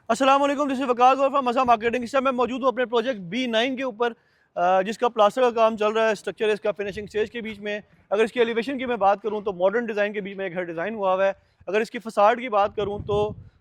अस्सलाम वालेकुम, this is Waqar Gaur from मज़ा मार्केटिंग। इस समय मैं मौजूद हूँ अपने प्रोजेक्ट B9 के ऊपर, जिसका प्लास्टर का काम चल रहा है। स्ट्रक्चर इसका फिनिशिंग स्टेज के बीच में। अगर इसकी एलिवेशन की मैं बात करूँ तो मॉडर्न डिज़ाइन के बीच में एक घर डिज़ाइन हुआ हुआ है। अगर इसकी फसाड की बात करूँ तो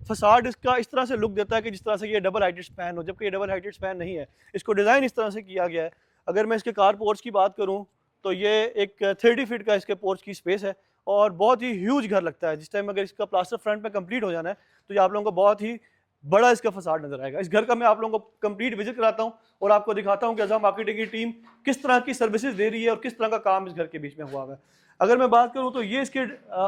फसाड इसका इस तरह से लुक देता है कि जिस तरह से ये डबल हाइटेड स्पैन हो, जबकि ये डबल हाइटेड स्पैन नहीं है। इसको डिज़ाइन इस तरह से किया गया है। अगर मैं इसके कार पोर्च की बात करूँ तो ये एक 30 फीट का इसके पोर्च की स्पेस है और बहुत ही ह्यूज घर लगता है। जिस टाइम अगर इसका प्लास्टर फ्रंट में कंप्लीट हो जाना है तो ये आप लोगों को बहुत ही बड़ा इसका फसाड नजर आएगा। इस घर का मैं आप लोगों को कंप्लीट विजिट कराता हूं और आपको दिखाता हूं कि अज़म मार्केटिंग की टीम किस तरह की सर्विसेज दे रही है और किस तरह का काम इस घर के बीच में हुआ है। अगर मैं बात करूं तो ये इसके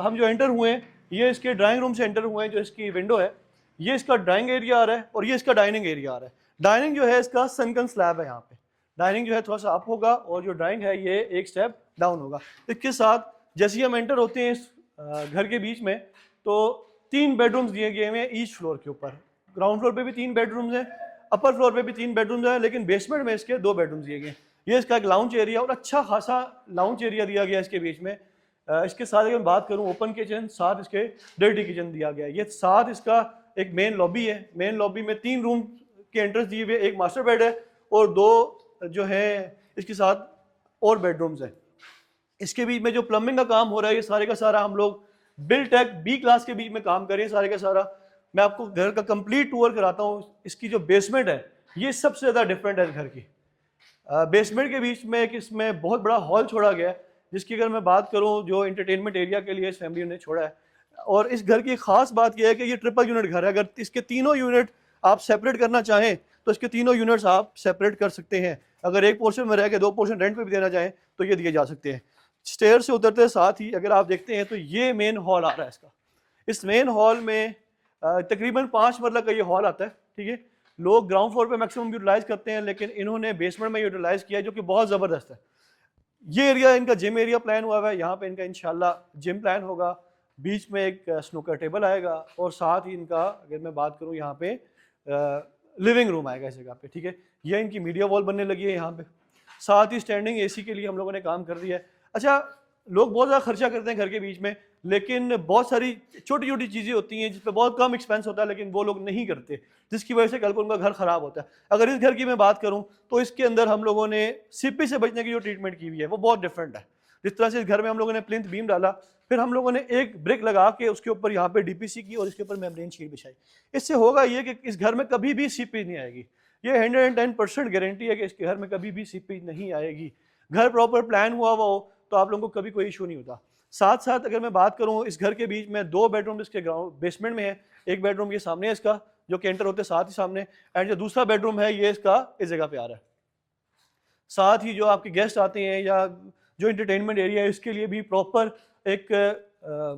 हम जो एंटर हुए हैं, ये इसके ड्राइंग रूम से एंटर हुए हैं। जो इसकी विंडो है, ये इसका ड्राइंग एरिया आ रहा है और ये इसका डाइनिंग एरिया आ रहा है। डाइनिंग जो है इसका सनकन स्लैब है। यहाँ पे डाइनिंग जो है थोड़ा सा अप होगा और जो ड्राइंग है ये एक स्टेप डाउन होगा। इसके साथ जैसे ही हम एंटर होते हैं इस घर के बीच में तो 3 बेडरूम्स दिए गए हैं ईच फ्लोर के ऊपर। ग्राउंड फ्लोर पे भी 3 बेडरूम्स हैं, अपर फ्लोर पे भी 3 बेडरूम्स हैं, लेकिन बेसमेंट में इसके 2 बेडरूम्स दिए गए। ये इसका एक लाउंज एरिया और अच्छा खासा लाउंज एरिया दिया गया इसके बीच में। इसके साथ अगर मैं बात करूं ओपन किचन, साथ इसके डर्टी किचन दिया गया है। ये साथ इसका एक मेन लॉबी है। मेन लॉबी में 3 रूम के एंट्रेंस दिए हुए, एक मास्टर बेड है और 2 जो है इसके साथ और बेडरूम्स हैं। इसके बीच में जो प्लम्बिंग का काम हो रहा है ये सारे का सारा हम लोग बिल्टेक B क्लास के बीच में काम कर रहे हैं सारे का सारा। मैं आपको घर का कंप्लीट टूर कराता हूँ। इसकी जो बेसमेंट है ये सबसे ज़्यादा डिफरेंट है इस घर की। बेसमेंट के बीच में एक इसमें बहुत बड़ा हॉल छोड़ा गया है, जिसकी अगर मैं बात करूँ जो इंटरटेनमेंट एरिया के लिए इस फैमिली ने छोड़ा है। और इस घर की खास बात यह है कि ये ट्रिपल यूनिट घर है। अगर इसके तीनों यूनिट आप सेपरेट करना चाहें तो इसके तीनों यूनिट्स आप सेपरेट कर सकते हैं। अगर एक पोर्शन में रह के 2 पोर्शन रेंट पे भी देना चाहें तो ये दिए जा सकते हैं। स्टेयर से उतरते साथ ही अगर आप देखते हैं तो ये मेन हॉल आ रहा है इसका। इस मेन हॉल में तकरीबन 5 मरला का ये हॉल आता है। ठीक है, लोग ग्राउंड फ्लोर पे मैक्सिमम यूटिलाइज करते हैं, लेकिन इन्होंने बेसमेंट में यूटिलाइज किया है, जो कि बहुत ज़बरदस्त है। ये एरिया इनका जिम एरिया प्लान हुआ हुआ है। यहाँ पे इनका इंशाल्लाह जिम प्लान होगा। बीच में एक स्नूकर टेबल आएगा और साथ ही इनका अगर मैं बात करूँ यहाँ पे लिविंग रूम आएगा इस जगह पे। ठीक है, ये इनकी मीडिया वॉल बनने लगी है यहाँ पे। साथ ही स्टैंडिंग एसी के लिए हम लोगों ने काम कर दिया है। अच्छा, लोग बहुत ज़्यादा खर्चा करते हैं घर के बीच में, लेकिन बहुत सारी छोटी छोटी चीज़ें होती हैं जिस पे बहुत कम एक्सपेंस होता है, लेकिन वो लोग नहीं करते, जिसकी वजह से कल को उनका घर ख़राब होता है। अगर इस घर की मैं बात करूं तो इसके अंदर हम लोगों ने सीपी से बचने की जो ट्रीटमेंट की हुई है वो बहुत डिफरेंट है। जिस तरह से इस घर में हम लोगों ने प्लिंथ बीम डाला, फिर हम लोगों ने एक ब्रिक लगा के उसके ऊपर यहाँ पे डीपीसी की और इसके ऊपर मेम्ब्रेन शीट बिछाई। इससे होगा ये कि इस घर में कभी भी सीपीज नहीं आएगी। ये 110% गारंटी है कि इसके घर में कभी भी सीपीज नहीं आएगी। घर प्रॉपर प्लान हुआ हुआ हो तो आप लोगों को कभी कोई इशू नहीं होता। साथ साथ अगर मैं बात करूं इस घर के बीच में 2 बेडरूम इसके ग्राउंड बेसमेंट में है। एक बेडरूम ये सामने है इसका, जो कि एंटर होते साथ ही सामने, एंड जो दूसरा बेडरूम है ये इसका इस जगह पे आ रहा है। साथ ही जो आपके गेस्ट आते हैं या जो इंटरटेनमेंट एरिया है इसके लिए भी प्रॉपर एक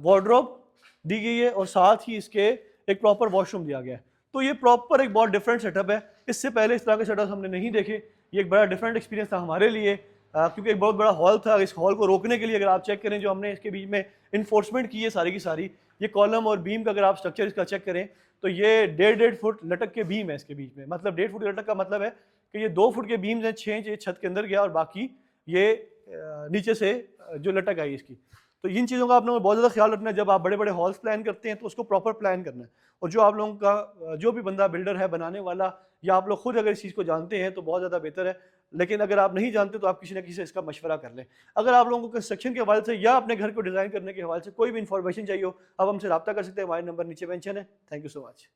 वार्डरोब दी गई है और साथ ही इसके एक प्रॉपर वॉशरूम दिया गया है। तो ये प्रॉपर एक बहुत डिफरेंट सेटअप है। इससे पहले इस तरह के सेटअप हमने नहीं देखे। ये एक बड़ा डिफरेंट एक्सपीरियंस था हमारे लिए, क्योंकि एक बहुत बड़ा हॉल था। इस हॉल को रोकने के लिए अगर आप चेक करें जो हमने इसके बीच में इन्फोर्समेंट की है सारी की सारी, ये कॉलम और बीम का अगर आप स्ट्रक्चर इसका चेक करें तो ये 1.5 फुट लटक के बीम है इसके बीच में। मतलब 1.5 फुट लटक का मतलब है कि ये 2 फुट के बीम्स हैं, 6 इंच ये छत के अंदर गया और बाकी ये नीचे से जो लटक आई इसकी। तो इन चीज़ों का आप लोगों को बहुत ज़्यादा ख्याल रखना है जब आप बड़े बड़े हॉल्स प्लान करते हैं, तो उसको प्रॉपर प्लान करना है। और जो आप लोगों का जो भी बंदा बिल्डर है बनाने वाला, या आप लोग खुद अगर इस चीज़ को जानते हैं तो बहुत ज़्यादा बेहतर है, लेकिन अगर आप नहीं जानते तो आप किसी न किसी से इसका मशवरा कर लें। अगर आप लोगों को कंस्ट्रक्शन के हवाले से या अपने घर को डिज़ाइन करने के हवाले से कोई भी इन्फॉर्मेशन चाहिए हो, आप हमसे रब्ता कर सकते हैं। हमारे नंबर नीचे मेंशन है। Thank you so much.